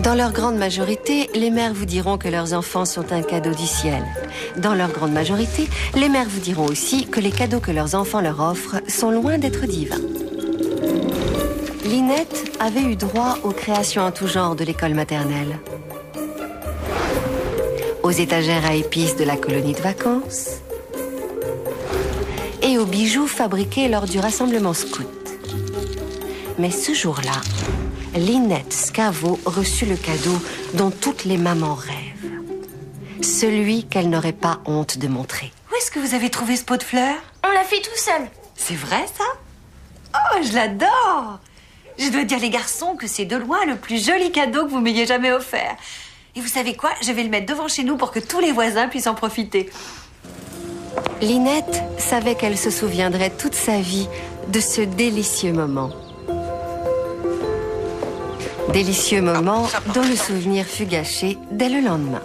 Dans leur grande majorité, les mères vous diront que leurs enfants sont un cadeau du ciel. Dans leur grande majorité, les mères vous diront aussi que les cadeaux que leurs enfants leur offrent sont loin d'être divins. Lynette avait eu droit aux créations en tout genre de l'école maternelle. Aux étagères à épices de la colonie de vacances et aux bijoux fabriqués lors du rassemblement scout. Mais ce jour-là, Lynette Scavo reçut le cadeau dont toutes les mamans rêvent. Celui qu'elle n'aurait pas honte de montrer. Où est-ce que vous avez trouvé ce pot de fleurs? On l'a fait tout seul. C'est vrai, ça? Oh, je l'adore! Je dois dire, les garçons, que c'est de loin le plus joli cadeau que vous m'ayez jamais offert. Et vous savez quoi? Je vais le mettre devant chez nous pour que tous les voisins puissent en profiter. Lynette savait qu'elle se souviendrait toute sa vie de ce délicieux moment. Délicieux moment dont le souvenir fut gâché dès le lendemain.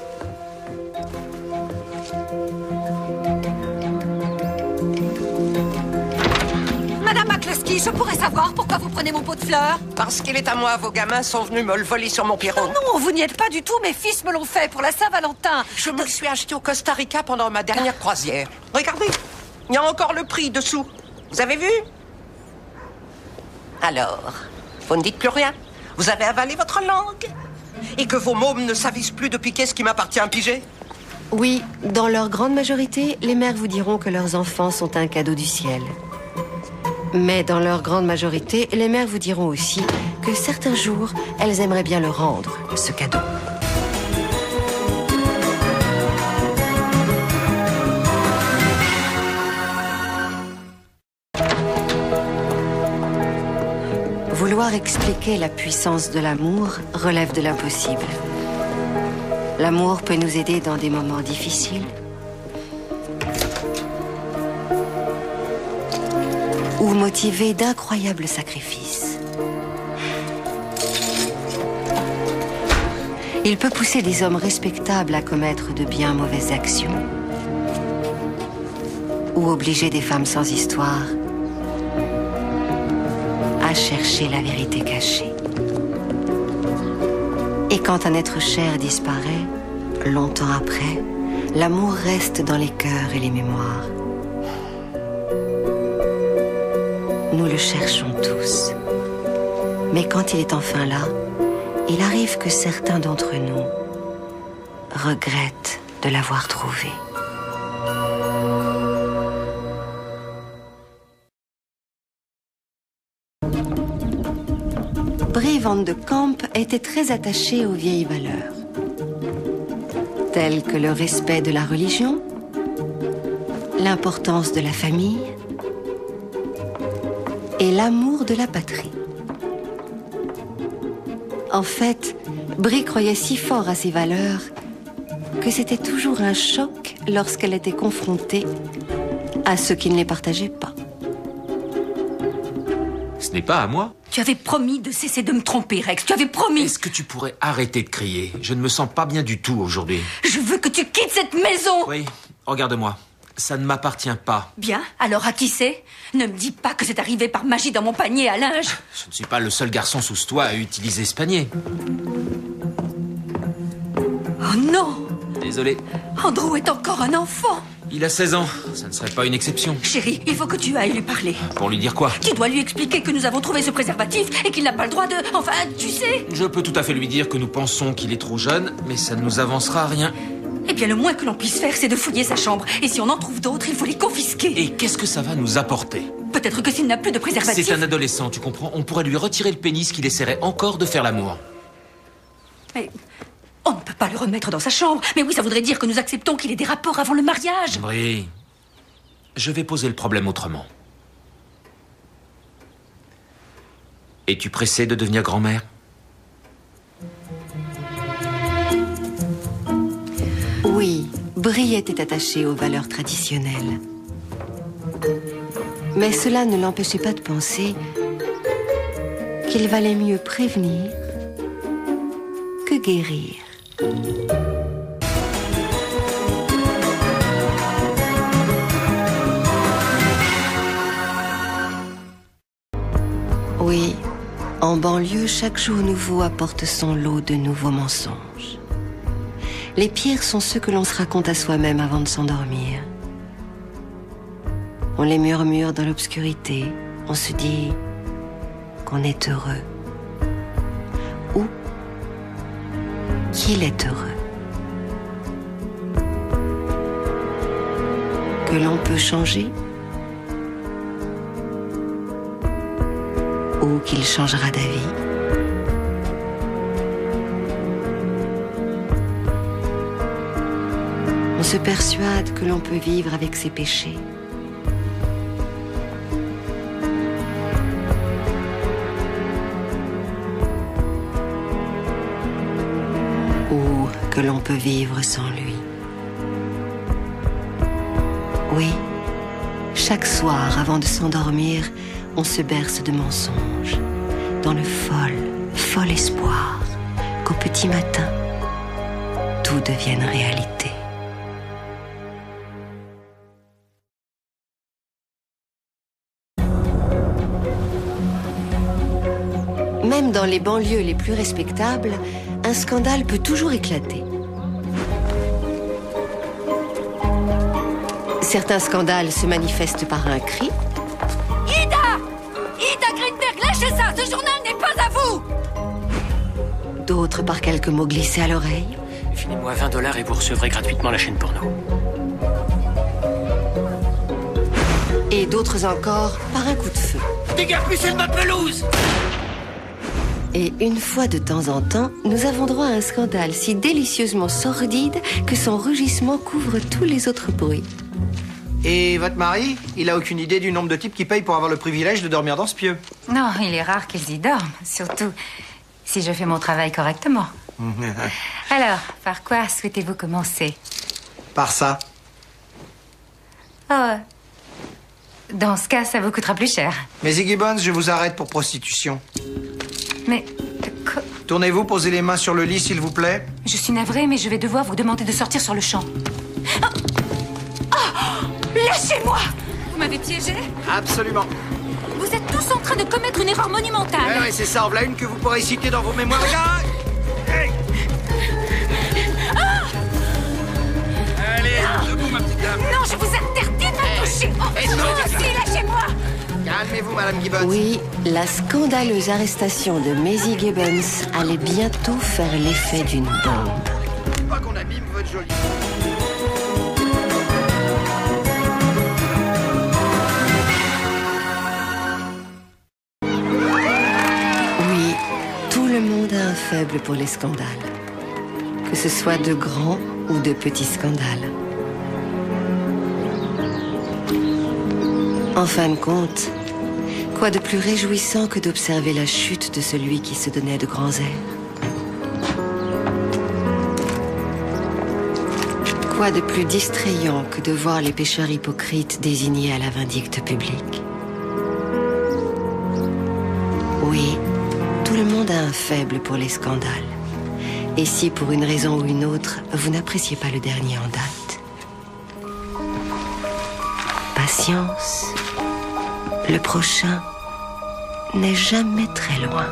Madame McCluskey, je pourrais savoir pourquoi vous prenez mon pot de fleurs? Parce qu'il est à moi, vos gamins sont venus me le voler sur mon perron. Non, vous n'y êtes pas du tout, mes fils me l'ont fait pour la Saint-Valentin. Je me le suis acheté au Costa Rica pendant ma dernière croisière. Regardez, il y a encore le prix dessous. Vous avez vu? Alors, vous ne dites plus rien? Vous avez avalé votre langue? Et que vos mômes ne s'avisent plus de piquer ce qui m'appartient à piger? Oui, dans leur grande majorité, les mères vous diront que leurs enfants sont un cadeau du ciel. Mais dans leur grande majorité, les mères vous diront aussi que certains jours, elles aimeraient bien le rendre, ce cadeau. Vouloir expliquer la puissance de l'amour relève de l'impossible. L'amour peut nous aider dans des moments difficiles ou motiver d'incroyables sacrifices. Il peut pousser des hommes respectables à commettre de bien mauvaises actions ou obliger des femmes sans histoire à chercher la vérité cachée. Et quand un être cher disparaît, longtemps après, l'amour reste dans les cœurs et les mémoires. Nous le cherchons tous. Mais quand il est enfin là, il arrive que certains d'entre nous regrettent de l'avoir trouvé. Brie Van de Camp était très attachée aux vieilles valeurs, telles que le respect de la religion, l'importance de la famille et l'amour de la patrie. En fait, Brie croyait si fort à ces valeurs que c'était toujours un choc lorsqu'elle était confrontée à ceux qui ne les partageaient pas. Ce n'est pas à moi. Tu avais promis de cesser de me tromper, Rex. Tu avais promis. Est-ce que tu pourrais arrêter de crier? Je ne me sens pas bien du tout aujourd'hui. Je veux que tu quittes cette maison. Oui, regarde-moi. Ça ne m'appartient pas. Bien, alors à qui c'est? Ne me dis pas que c'est arrivé par magie dans mon panier à linge. Je ne suis pas le seul garçon sous ce toit à utiliser ce panier. Oh non! Désolé. Andrew est encore un enfant. Il a 16 ans. Ça ne serait pas une exception. Chérie, il faut que tu ailles lui parler. Pour lui dire quoi? Tu dois lui expliquer que nous avons trouvé ce préservatif et qu'il n'a pas le droit de... Enfin, tu sais... Je peux tout à fait lui dire que nous pensons qu'il est trop jeune, mais ça ne nous avancera à rien. Eh bien, le moins que l'on puisse faire, c'est de fouiller sa chambre. Et si on en trouve d'autres, il faut les confisquer. Et qu'est-ce que ça va nous apporter? Peut-être que s'il n'a plus de préservatif... C'est un adolescent, tu comprends? On pourrait lui retirer le pénis qu'il essaierait encore de faire l'amour. Mais... on ne peut pas le remettre dans sa chambre. Mais oui, ça voudrait dire que nous acceptons qu'il ait des rapports avant le mariage. Oui. Je vais poser le problème autrement. Es-tu pressée de devenir grand-mère? Oui, Brie était attachée aux valeurs traditionnelles. Mais cela ne l'empêchait pas de penser qu'il valait mieux prévenir que guérir. Oui, En banlieue, chaque jour nouveau apporte son lot de nouveaux mensonges. Les pires sont ceux que l'on se raconte à soi-même avant de s'endormir. On les murmure dans l'obscurité. On se dit qu'on est heureux. Ou qu'il est heureux. Que l'on peut changer. Ou qu'il changera d'avis. On se persuade que l'on peut vivre avec ses péchés. Ou que l'on peut vivre sans lui. Oui, chaque soir, avant de s'endormir, on se berce de mensonges, dans le fol espoir qu'au petit matin, tout devienne réalité. Même dans les banlieues les plus respectables, un scandale peut toujours éclater. Certains scandales se manifestent par un cri. Ida Greenberg, lâchez ça! Ce journal n'est pas à vous! D'autres par quelques mots glissés à l'oreille. Filez-moi $20 et vous recevrez gratuitement la chaîne porno. Et d'autres encore par un coup de feu. Dégage-plus de ma pelouse! Et une fois de temps en temps, nous avons droit à un scandale si délicieusement sordide que son rugissement couvre tous les autres bruits. Et votre mari, il a aucune idée du nombre de types qui payent pour avoir le privilège de dormir dans ce pieu? Non, il est rare qu'ils y dorment, surtout si je fais mon travail correctement. Alors, par quoi souhaitez-vous commencer? Par ça. Oh, dans ce cas, ça vous coûtera plus cher. Mais Gibbons, je vous arrête pour prostitution. Mais... Tournez-vous, posez les mains sur le lit, s'il vous plaît. Je suis navrée, mais je vais devoir vous demander de sortir sur le champ. Lâchez-moi! Vous m'avez piégé? Absolument. Vous êtes tous en train de commettre une erreur monumentale. Ouais, c'est ça, en voilà une que vous pourrez citer dans vos mémoires. Regarde! Hey. Allez, debout, ma petite dame. Non, je vous interdis de me toucher. Aussi, lâchez-moi! Calmez-vous, Madame Gibbons. Oui, la scandaleuse arrestation de Maisie Gibbons allait bientôt faire l'effet d'une bombe. Pas qu'on abîme votre jolie... Oui, tout le monde a un faible pour les scandales. Que ce soit de grands ou de petits scandales. En fin de compte, quoi de plus réjouissant que d'observer la chute de celui qui se donnait de grands airs? Quoi de plus distrayant que de voir les pécheurs hypocrites désignés à la vindicte publique? Oui, tout le monde a un faible pour les scandales. Et si, pour une raison ou une autre, vous n'appréciez pas le dernier en date, patience. Le prochain n'est jamais très loin.